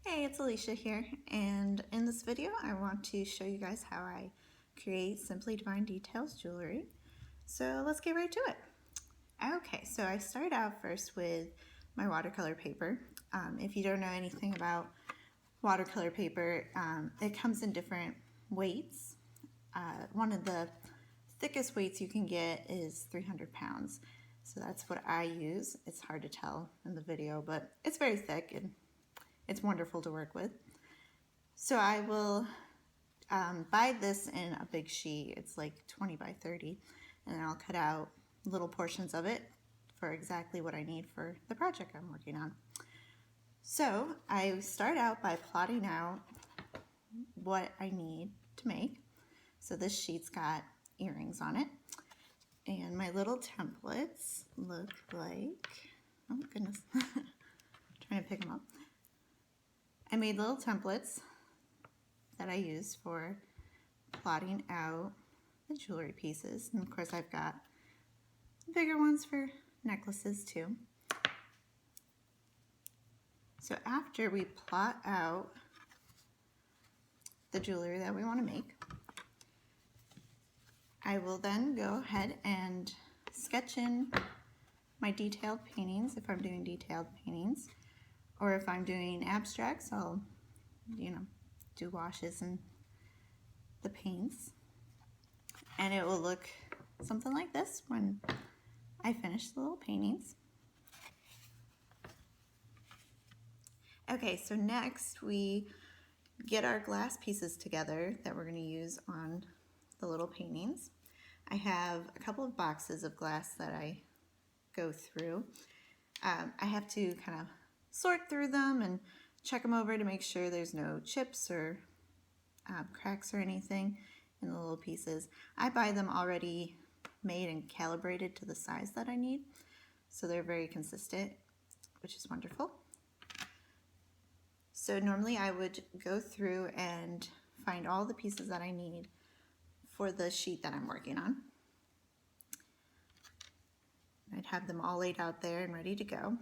Hey, it's Alicia here, and in this video I want to show you guys how I create Simply Divine Details jewelry. So let's get right to it. Okay, so I start out first with my watercolor paper. If you don't know anything about watercolor paper, it comes in different weights. One of the thickest weights you can get is 300 pounds. So that's what I use. It's hard to tell in the video, but it's very thick and it's wonderful to work with. So I will buy this in a big sheet. It's like 20 by 30, and then I'll cut out little portions of it for exactly what I need for the project I'm working on. So I start out by plotting out what I need to make. So this sheet's got earrings on it, and my little templates look like, oh goodness, trying to pick them up. I made little templates that I use for plotting out the jewelry pieces. And of course I've got bigger ones for necklaces too. So after we plot out the jewelry that we want to make, I will then go ahead and sketch in my detailed paintings if I'm doing detailed paintings, or if I'm doing abstracts, I'll, do washes and the paints. And it will look something like this when I finish the little paintings. Okay, so next we get our glass pieces together that we're going to use on the little paintings. I have a couple of boxes of glass that I go through. I have to kind of sort through them and check them over to make sure there's no chips or cracks or anything in the little pieces. I buy them already made and calibrated to the size that I need, so they're very consistent, which is wonderful. So normally I would go through and find all the pieces that I need for the sheet that I'm working on. I'd have them all laid out there and ready to go, and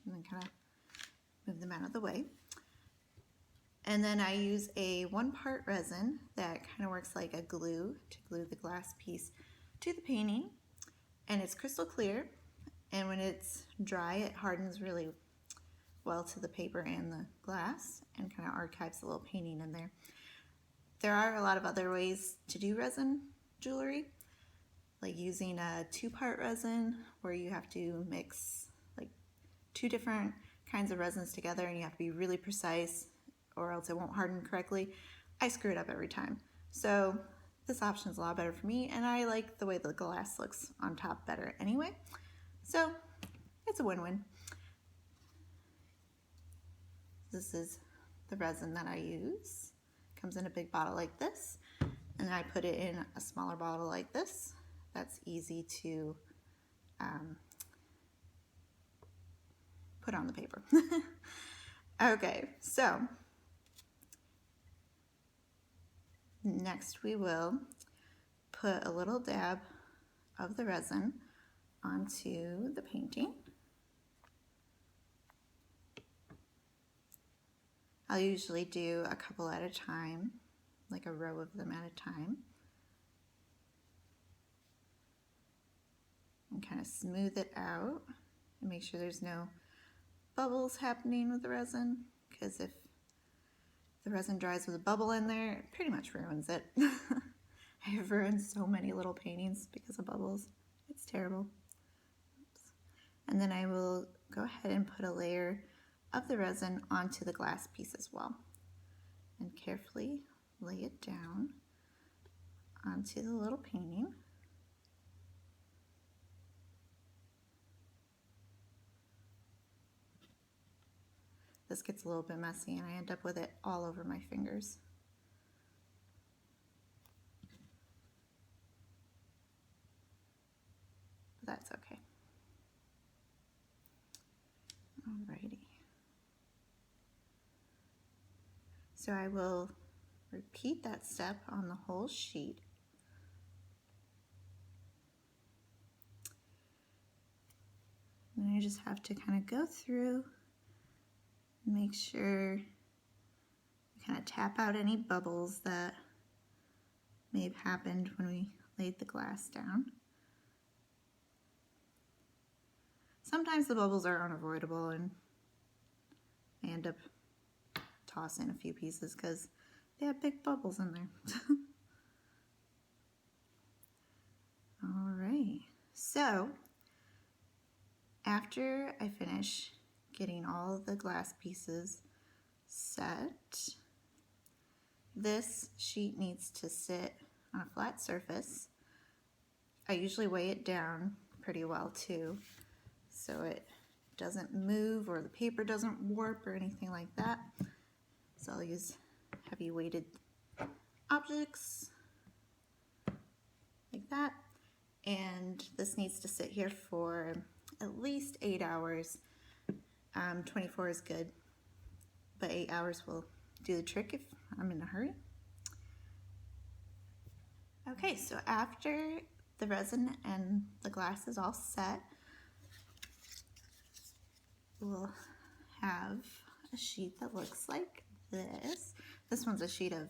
then kind of move them out of the way. And then I use a 1-part resin that kind of works like a glue to glue the glass piece to the painting. And it's crystal clear, and when it's dry it hardens really well to the paper and the glass and kind of archives the little painting in there. There are a lot of other ways to do resin jewelry, like using a 2-part resin where you have to mix like 2 different kinds of resins together and you have to be really precise or else it won't harden correctly. I screw it up every time. So this option is a lot better for me, and I like the way the glass looks on top better anyway. So it's a win-win. This is the resin that I use. It comes in a big bottle like this, and I put it in a smaller bottle like this. That's easy to put on the paper. Okay, so next we will put a little dab of the resin onto the painting. I'll usually do a couple at a time, like a row of them at a time. And kind of smooth it out and make sure there's no bubbles happening with the resin, because if the resin dries with a bubble in there, it pretty much ruins it. I have ruined so many little paintings because of bubbles. It's terrible. Oops. And then I will go ahead and put a layer of the resin onto the glass piece as well, and carefully lay it down onto the little painting. This gets a little bit messy and I end up with it all over my fingers. But that's okay. Alrighty. So I will repeat that step on the whole sheet. And I just have to kind of go through, make sure kind of tap out any bubbles that may have happened when we laid the glass down. Sometimes the bubbles are unavoidable and I end up tossing a few pieces because they have big bubbles in there. All right, so after I finish getting all the glass pieces set, this sheet needs to sit on a flat surface. I usually weigh it down pretty well too, so it doesn't move or the paper doesn't warp or anything like that. So I'll use heavy weighted objects like that. And this needs to sit here for at least 8 hours. 24 is good, but 8 hours will do the trick if I'm in a hurry. Okay, so after the resin and the glass is all set, we'll have a sheet that looks like this. This one's a sheet of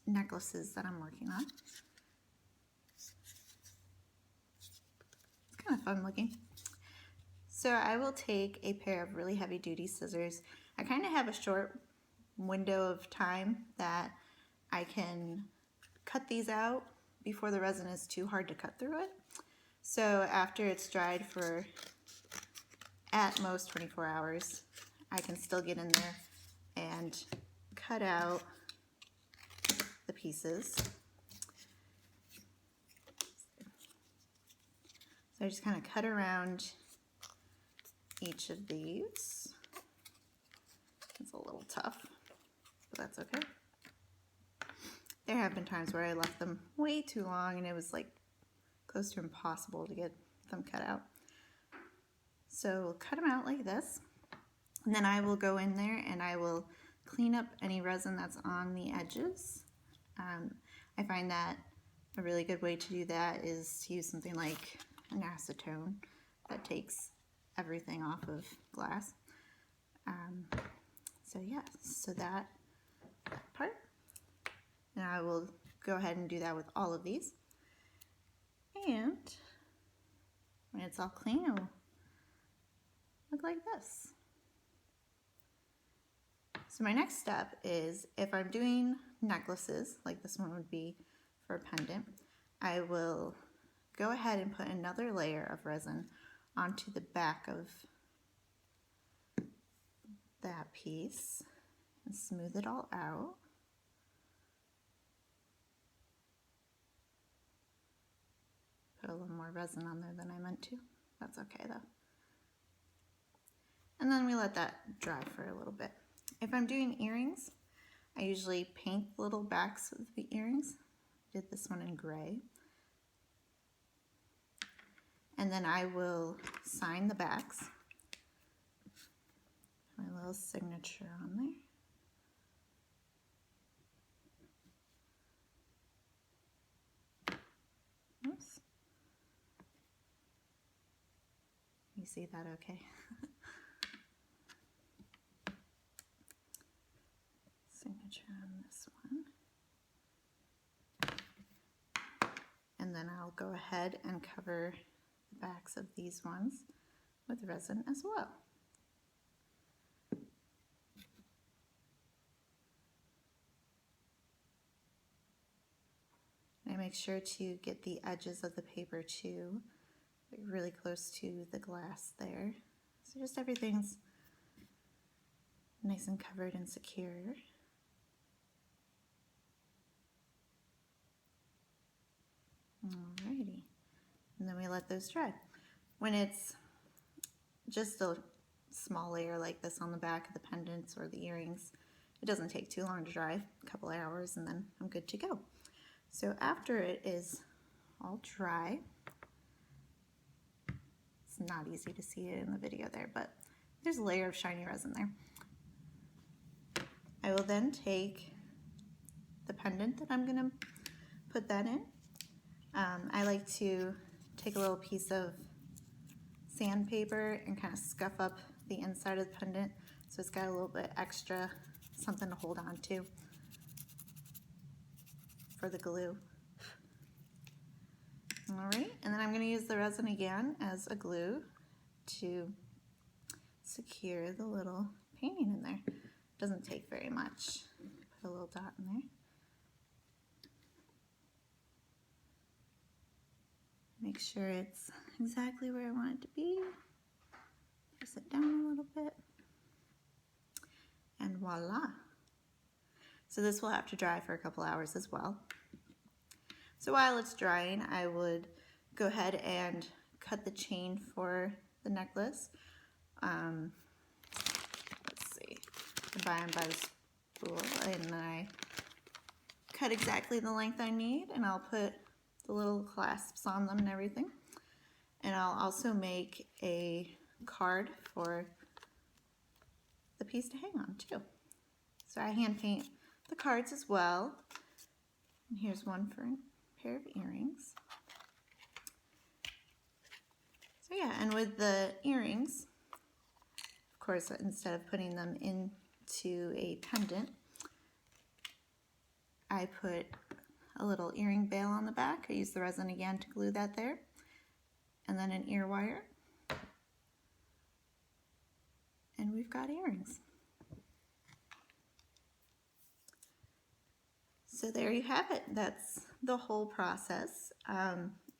necklaces that I'm working on. It's kind of fun looking. So I will take a pair of really heavy duty scissors. I kind of have a short window of time that I can cut these out before the resin is too hard to cut through it. So after it's dried for at most 24 hours, I can still get in there and cut out the pieces. So I just kind of cut around each of these. It's a little tough, but that's okay. There have been times where I left them way too long and it was like close to impossible to get them cut out. So cut them out like this, and then I will go in there and I will clean up any resin that's on the edges. I find that a really good way to do that is to use something like an acetone that takes everything off of glass. So yeah, so that part. And I will go ahead and do that with all of these. And when it's all clean, it will look like this. So my next step is, if I'm doing necklaces, like this one would be for a pendant, I will go ahead and put another layer of resin onto the back of that piece and smooth it all out. Put a little more resin on there than I meant to. That's okay though. And then we let that dry for a little bit. If I'm doing earrings, I usually paint the little backs of the earrings. I did this one in gray. And then I will sign the backs. My little signature on there. Oops. You see that okay? Signature on this one. And then I'll go ahead and cover the backs of these ones with resin as well. And I make sure to get the edges of the paper too, like really close to the glass there. So just everything's nice and covered and secure. Alrighty, and then we let those dry. When it's just a small layer like this on the back of the pendants or the earrings, it doesn't take too long to dry, a couple of hours, and then I'm good to go. So after it is all dry, it's not easy to see it in the video there, but there's a layer of shiny resin there. I will then take the pendant that I'm gonna put that in. I like to take a little piece of sandpaper and kind of scuff up the inside of the pendant so it's got a little bit extra something to hold on to for the glue. Alright, and then I'm going to use the resin again as a glue to secure the little painting in there. Doesn't take very much. Put a little dot in there. Make sure it's exactly where I want it to be. Press it down a little bit. And voila. So this will have to dry for a couple hours as well. So while it's drying, I would go ahead and cut the chain for the necklace. Let's see, I buy them by the spool, and then I cut exactly the length I need, and I'll put the little clasps on them and everything. And I'll also make a card for the piece to hang on too. So I hand paint the cards as well. And here's one for a pair of earrings. So yeah, and with the earrings, of course, instead of putting them into a pendant, I put a little earring bail on the back. I use the resin again to glue that there. And then an ear wire. And we've got earrings. So there you have it. That's the whole process.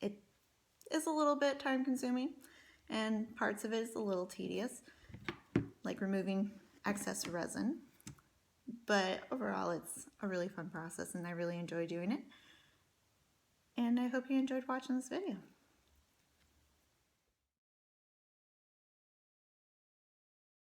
It is a little bit time consuming, and parts of it is a little tedious, like removing excess resin. But overall, it's a really fun process, and I really enjoy doing it. And I hope you enjoyed watching this video.